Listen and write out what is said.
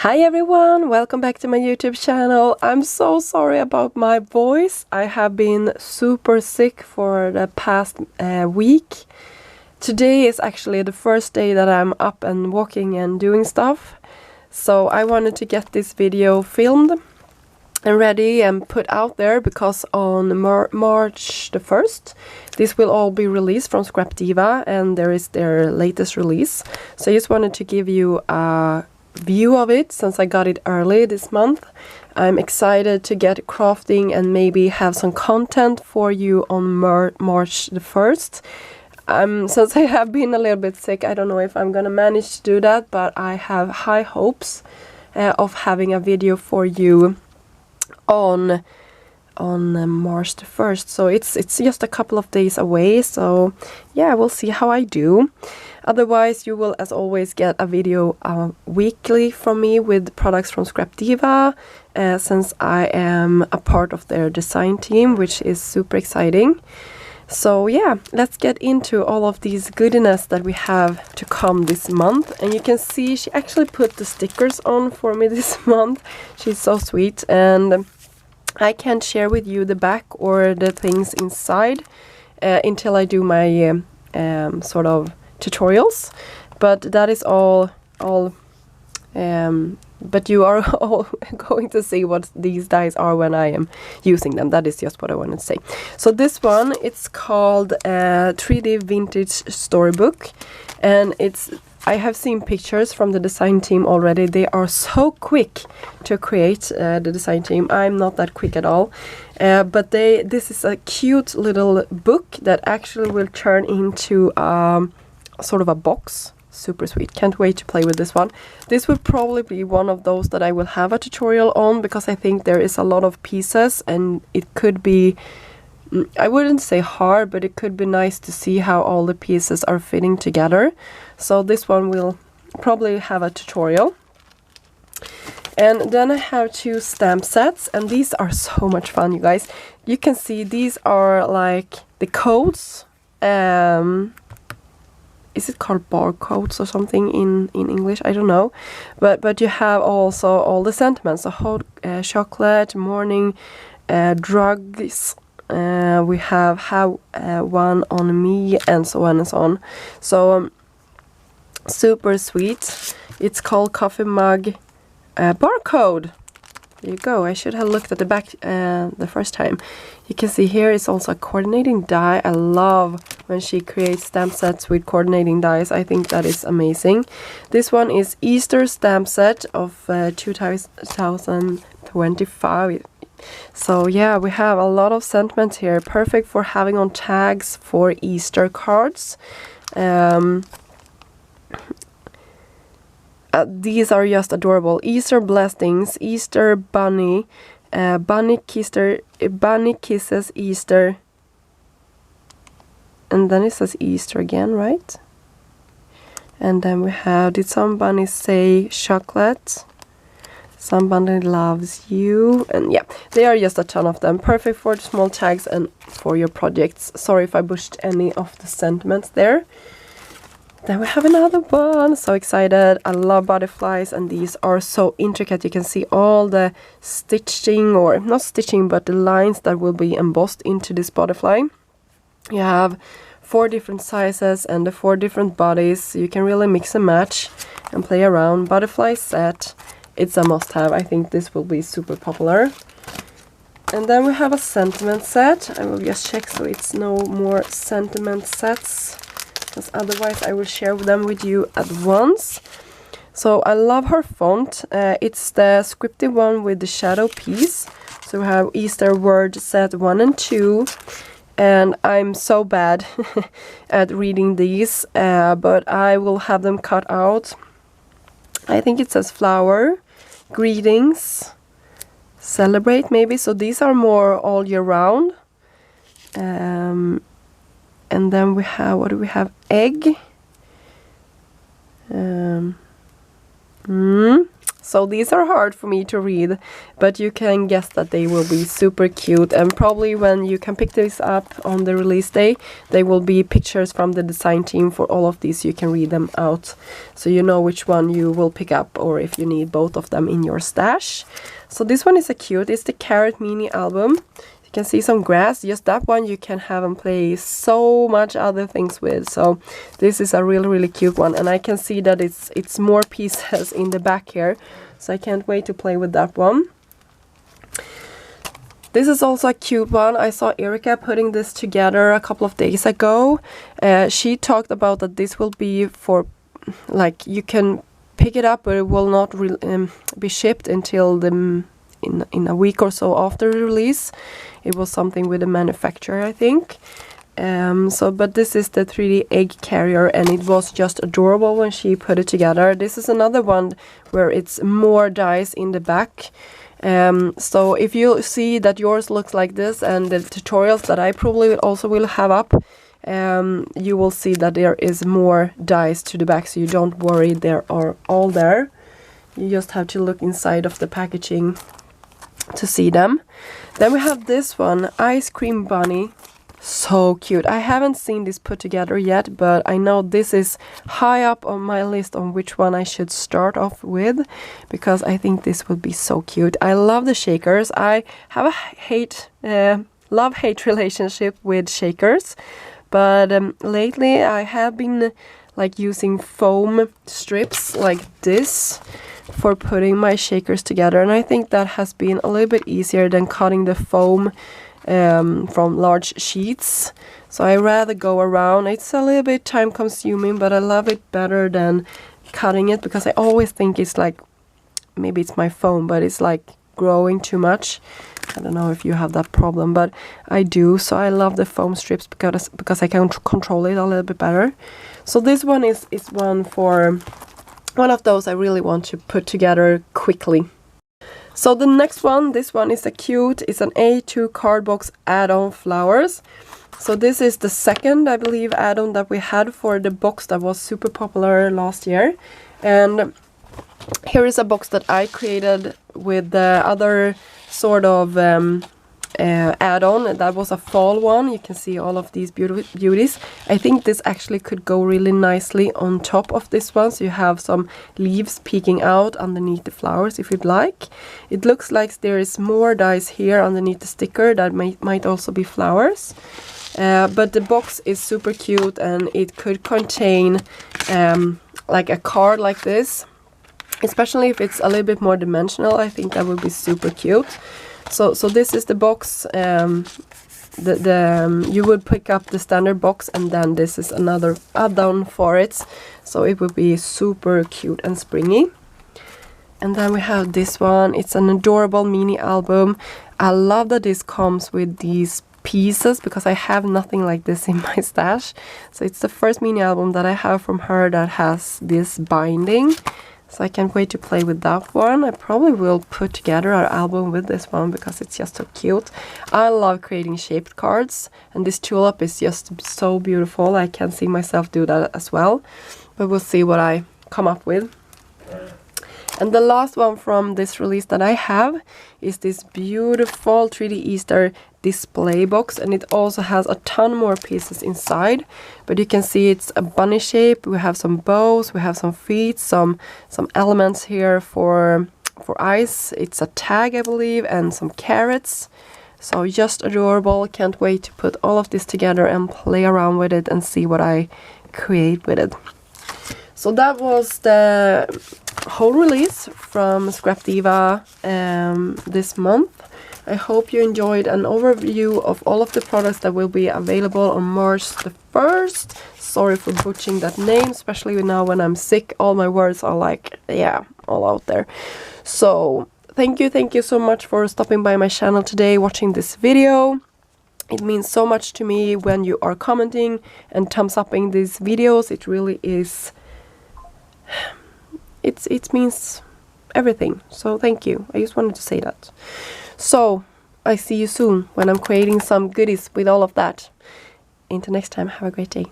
Hi everyone, welcome back to my YouTube channel. I'm so sorry about my voice. I have been super sick for the past week. Today is actually the first day that I'm up and walking and doing stuff. So I wanted to get this video filmed and ready and put out there because on March the 1st this will all be released from Scrap Diva, and there is their latest release. So I just wanted to give you a view of it since I got it early this month. I'm excited to get crafting and maybe have some content for you on March the 1st. Since I have been a little bit sick, I don't know if I'm gonna manage to do that, but I have high hopes of having a video for you on March the 1st. So it's just a couple of days away, so yeah, we'll see how I do. Otherwise, you will, as always, get a video weekly from me with products from Scrap Diva, since I am a part of their design team, which is super exciting. So yeah, let's get into all of these goodiness that we have to come this month. And you can see she actually put the stickers on for me this month. She's so sweet, and I can't share with you the back or the things inside until I do my sort of tutorials, but that is all but you are all going to see what these dies are when I am using them. That is just what I wanted to say. So this one, it's called 3D Vintage Storybook, and I have seen pictures from the design team already. They are so quick to create, the design team. I'm not that quick at all. But this is a cute little book that actually will turn into sort of a box. Super sweet. Can't wait to play with this one. This will probably be one of those that I will have a tutorial on, because I think there is a lot of pieces and it could be, I wouldn't say hard, but it could be nice to see how all the pieces are fitting together. So this one will probably have a tutorial. And then I have 2 stamp sets, and these are so much fun, you guys. You can see these are like the codes. Is it called barcodes or something in English? I don't know. But you have also all the sentiments. So hot chocolate, morning, drugs. We have one on me, and so on and so on. So super sweet. It's called coffee mug barcode. There you go. I should have looked at the back the first time. You can see here is also a coordinating die. I love when she creates stamp sets with coordinating dies. I think that is amazing. This one is Easter stamp set of 2025. So yeah, we have a lot of sentiments here. Perfect for having on tags for Easter cards. These are just adorable. Easter blessings, Easter bunny, bunny kisses Easter, and then it says Easter again, right? And then we have, did some bunny say chocolate? Somebody loves you. And yeah, they are just a ton of them. Perfect for small tags and for your projects. Sorry if I bushed any of the sentiments there. Then we have another one. So excited. I love butterflies, and these are so intricate. You can see all the stitching, or not stitching, but the lines that will be embossed into this butterfly. You have 4 different sizes and the 4 different bodies. So you can really mix and match and play around. Butterfly set. It's a must-have. I think this will be super popular. And then we have a sentiment set. I will just check so it's no more sentiment sets, because otherwise I will share them with you at once. So I love her font. It's the scripted one with the shadow piece. So we have Easter word set 1 and 2. And I'm so bad at reading these, but I will have them cut out. I think it says flower, greetings, celebrate maybe. So these are more all year round. And then we have, what do we have? Egg. So these are hard for me to read, but you can guess that they will be super cute. And probably when you can pick this up on the release day, they will be pictures from the design team for all of these. You can read them out, so you know which one you will pick up, or if you need both of them in your stash. So this one is a cute. It's the Carrot mini album. You can see some grass. Just that one you can have and play so much other things with. So this is a really cute one, and I can see that it's more pieces in the back here, so I can't wait to play with that one. This is also a cute one. I saw Erica putting this together a couple of days ago. She talked about that this will be for, like, you can pick it up, but it will not be shipped until in a week or so after the release. It was something with the manufacturer, I think. But this is the 3D egg carrier, and it was just adorable when she put it together. This is another one where it's more dies in the back. So if you see that yours looks like this, and the tutorials that I probably also will have up, you will see that there is more dies to the back, so you don't worry, they are all there. You just have to look inside of the packaging to see them. Then we have this one, Ice Cream Bunny. So cute. I haven't seen this put together yet, but I know this is high up on my list on which one I should start off with, because I think this will be so cute. I love the shakers. I have a love-hate relationship with shakers, but lately I have been like using foam strips like this for putting my shakers together, and I think that has been a little bit easier than cutting the foam from large sheets. So I rather go around. It's a little bit time consuming, but I love it better than cutting it, because I always think it's like, maybe it's my foam, but it's like growing too much. I don't know if you have that problem, but I do. So I love the foam strips because I can control it a little bit better. So this one is one of those I really want to put together quickly. So the next one, this one is it's an A2 card box add-on flowers. So this is the second, I believe, add-on that we had for the box that was super popular last year. And here is a box that I created with the other sort of add-on. That was a fall one. You can see all of these beauties. I think this actually could go really nicely on top of this one, so you have some leaves peeking out underneath the flowers if you'd like. It looks like there is more dies here underneath the sticker that might also be flowers. But the box is super cute, and it could contain like a card like this, especially if it's a little bit more dimensional. I think that would be super cute. So this is the box. You would pick up the standard box, and then this is another add-on for it. So it would be super cute and springy. And then we have this one. It's an adorable mini album. I love that this comes with these pieces, because I have nothing like this in my stash. So it's the first mini album that I have from her that has this binding. So I can't wait to play with that one. I probably will put together our album with this one because it's just so cute. I love creating shaped cards, and this tulip is just so beautiful. I can see myself do that as well, but we'll see what I come up with. And the last one from this release that I have is this beautiful 3D Easter display box, and it also has a ton more pieces inside, but you can see it's a bunny shape. We have some bows, we have some feet, some elements here for eyes. It's a tag, I believe, and some carrots. So just adorable. Can't wait to put all of this together and play around with it and see what I create with it. So that was the whole release from Scrap Diva this month. I hope you enjoyed an overview of all of the products that will be available on March the 1st. Sorry for butchering that name, especially now when I'm sick. All my words are like, yeah, all out there. So thank you so much for stopping by my channel today, watching this video. It means so much to me when you are commenting and thumbs upping these videos. It really is, it means everything. So thank you. I just wanted to say that. So I see you soon when I'm creating some goodies with all of that. Until next time, have a great day.